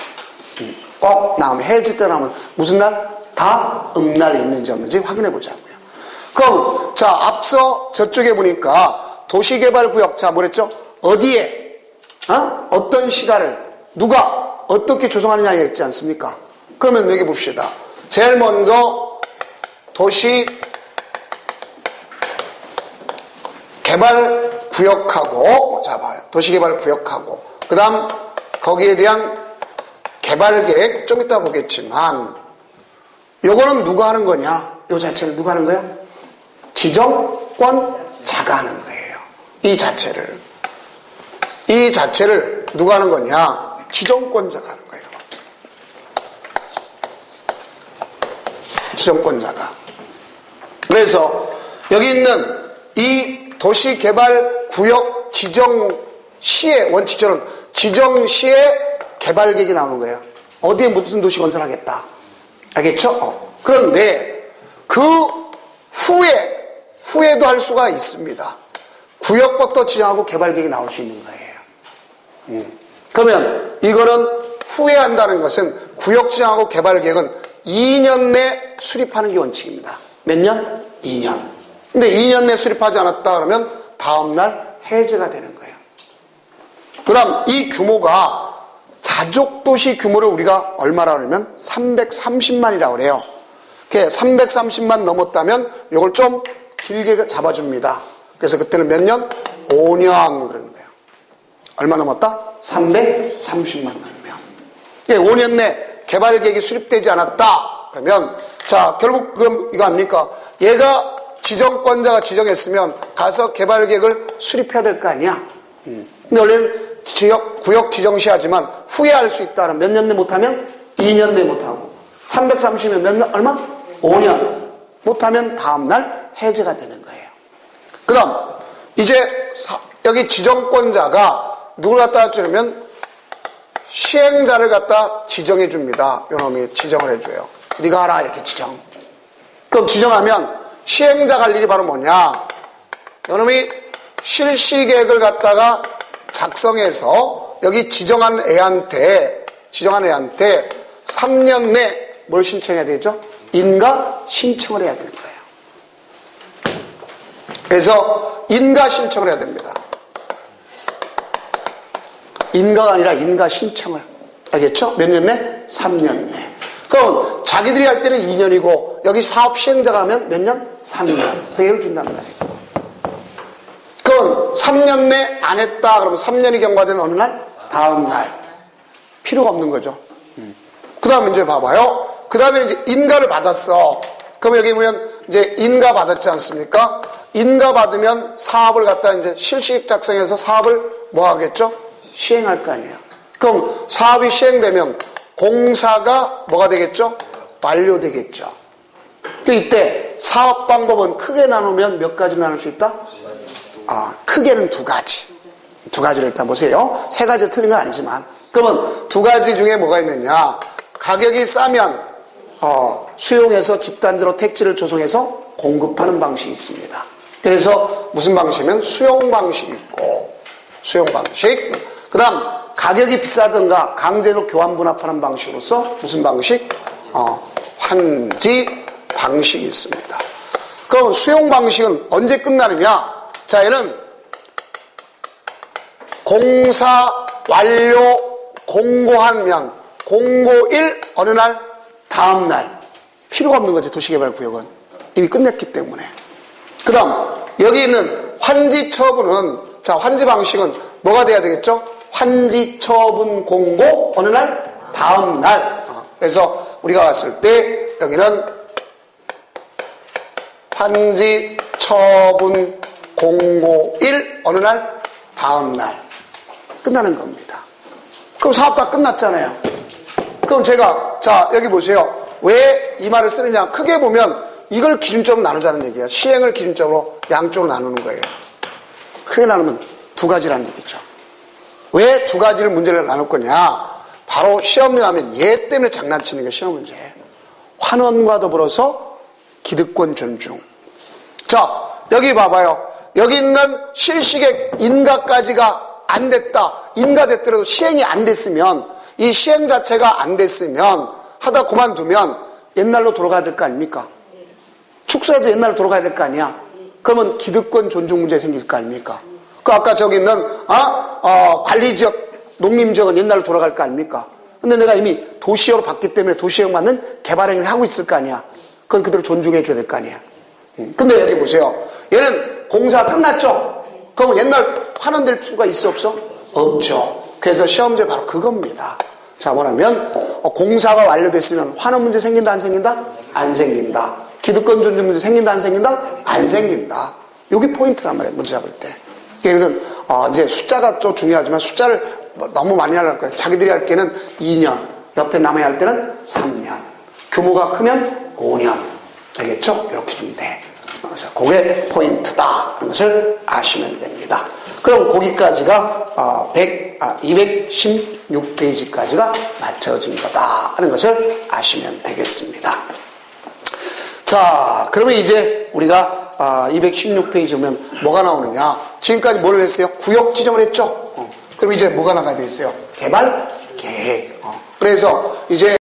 꼭 나오면 해제 때 나오면 무슨 날? 다음날 있는지 없는지 확인해 보자고요. 그럼 자 앞서 저쪽에 보니까 도시개발구역 자 뭐랬죠? 어디에 어떤 시가를 누가 어떻게 조성하느냐 했지 않습니까? 그러면 여기 봅시다. 제일 먼저 도시개발구역하고 자 봐요. 도시개발구역하고 그 다음 거기에 대한 개발계획 좀 이따 보겠지만 요거는 누가 하는 거냐? 요 자체를 누가 하는 거야? 지정권자가 하는 거예요. 이 자체를 누가 하는 거냐? 지정권자가 하는 거예요. 지정권자가. 그래서 여기 있는 이 도시개발구역 지정시의 원칙적으로는 지정시의 개발계획이 나오는 거예요. 어디에 무슨 도시 건설하겠다. 알겠죠? 그런데 그 후에도 할 수가 있습니다. 구역부터 지정하고 개발계획이 나올 수 있는 거예요. 그러면 이거는 후에 한다는 것은 구역 지정하고 개발계획은 2년 내 수립하는 게 원칙입니다. 몇 년? 2년. 근데 2년 내 수립하지 않았다 그러면 다음날 해제가 되는 거예요. 그 다음 이 규모가 자족도시 규모를 우리가 얼마라고 하냐면 330만이라고 그래요. 330만 넘었다면 이걸 좀 길게 잡아줍니다. 그래서 그때는 몇 년? 5년 그러는 거예요. 얼마 넘었다? 330만 넘으면. 5년 내 개발 계획이 수립되지 않았다. 그러면 자 결국 그럼 이거 아닙니까? 얘가 지정권자가 지정했으면 가서 개발 계획을 수립해야 될 거 아니야. 근데 원래는 구역 지정시하지만 후회할 수 있다는 몇 년 내 못하면 2년 내 못하고 330면 몇 년? 얼마? 5년 못하면 다음날 해제가 되는 거예요. 그 다음 이제 여기 지정권자가 누굴 갖다 주냐면 시행자를 갖다 지정해 줍니다. 요놈이 지정을 해줘요. 네가 하라 이렇게 지정. 그럼 지정하면 시행자가 할 일이 바로 뭐냐? 요놈이 실시계획을 갖다가 작성해서 여기 지정한 애한테 3년 내 뭘 신청해야 되죠? 인가 신청을 해야 되는 거예요. 그래서 인가 신청을 해야 됩니다. 인가가 아니라 인가 신청을. 알겠죠? 몇 년 내? 3년 내. 그럼 자기들이 할 때는 2년이고 여기 사업 시행자가 하면 몇 년? 3년. 대회를 준단 말이에요. 그럼 3년 내 안 했다 그러면 3년이 경과되는 어느 날? 다음 날. 필요가 없는 거죠. 그 다음에 이제 봐봐요. 그 다음에 이제 인가를 받았어. 그럼 여기 보면 이제 인가 받았지 않습니까? 인가 받으면 사업을 갖다 이제 실시계획 작성해서 사업을 뭐 하겠죠? 시행할 거 아니에요. 그럼 사업이 시행되면 공사가 뭐가 되겠죠? 완료되겠죠. 이때 사업 방법은 크게 나누면 몇 가지로 나눌 수 있다? 크게는 두 가지. 두 가지를 일단 보세요. 세 가지 틀린 건 아니지만. 그러면 두 가지 중에 뭐가 있느냐? 가격이 싸면 수용해서 집단지로 택지를 조성해서 공급하는 방식이 있습니다. 그래서 무슨 방식이면 수용 방식이 있고 수용 방식. 그 다음 가격이 비싸든가 강제로 교환 분합하는 방식으로서 무슨 방식? 환지 방식이 있습니다. 그럼 수용 방식은 언제 끝나느냐? 자, 얘는 공사 완료 공고하면 공고일 어느 날? 다음 날. 필요가 없는 거지, 도시개발구역은. 이미 끝냈기 때문에. 그 다음 여기 있는 환지 처분은, 자, 환지 방식은 뭐가 돼야 되겠죠? 환지 처분 공고 어느 날? 다음 날. 그래서 우리가 봤을 때 여기는 환지 처분 공고일 어느 날? 다음 날. 끝나는 겁니다. 그럼 사업 다 끝났잖아요. 그럼 제가 자 여기 보세요. 왜 이 말을 쓰느냐? 크게 보면 이걸 기준점으로 나누자는 얘기예요. 시행을 기준점으로 양쪽으로 나누는 거예요. 크게 나누면 두 가지라는 얘기죠. 왜 두 가지를 문제를 나눌 거냐? 바로 시험 문제 하면 얘 때문에 장난치는 게 시험 문제예요. 환원과 더불어서 기득권 존중. 자, 여기 봐봐요. 여기 있는 실시계획 인가까지가 안 됐다. 인가됐더라도 시행이 안 됐으면, 이 시행 자체가 안 됐으면 하다 그만두면 옛날로 돌아가야 될 거 아닙니까? 축소해도 옛날로 돌아가야 될 거 아니야? 그러면 기득권 존중 문제 생길 거 아닙니까? 그 아까 저기 있는 관리지역, 농림지역은 옛날로 돌아갈 거 아닙니까? 근데 내가 이미 도시형으로 봤기 때문에 도시형 맞는 개발행위를 하고 있을 거 아니야? 그건 그대로 존중해 줘야 될 거 아니야? 근데 여기 보세요. 얘는 공사가 끝났죠? 그러면 옛날 환원될 수가 있어 없어? 없죠. 그래서 시험 문제 바로 그겁니다. 자, 뭐냐면 공사가 완료됐으면 환원 문제 생긴다 안 생긴다? 안 생긴다. 기득권 존중 문제 생긴다 안 생긴다? 안 생긴다. 여기 포인트란 말이에요. 문제 잡을 때. 그래서 이제 숫자가 또 중요하지만 숫자를 너무 많이 하려고 거예요. 자기들이 할 때는 2년, 옆에 남아야 할 때는 3년, 규모가 크면 5년. 알겠죠? 이렇게 주면 돼. 그래서 그게 포인트다 하는 것을 아시면 됩니다. 그럼 거기까지가 216페이지까지가 맞춰진 거다 하는 것을 아시면 되겠습니다. 자, 그러면 이제 우리가 216페이지 보면 뭐가 나오느냐? 지금까지 뭘 했어요? 구역 지정을 했죠? 그럼 이제 뭐가 나가야 되겠어요? 개발 계획. 그래서 이제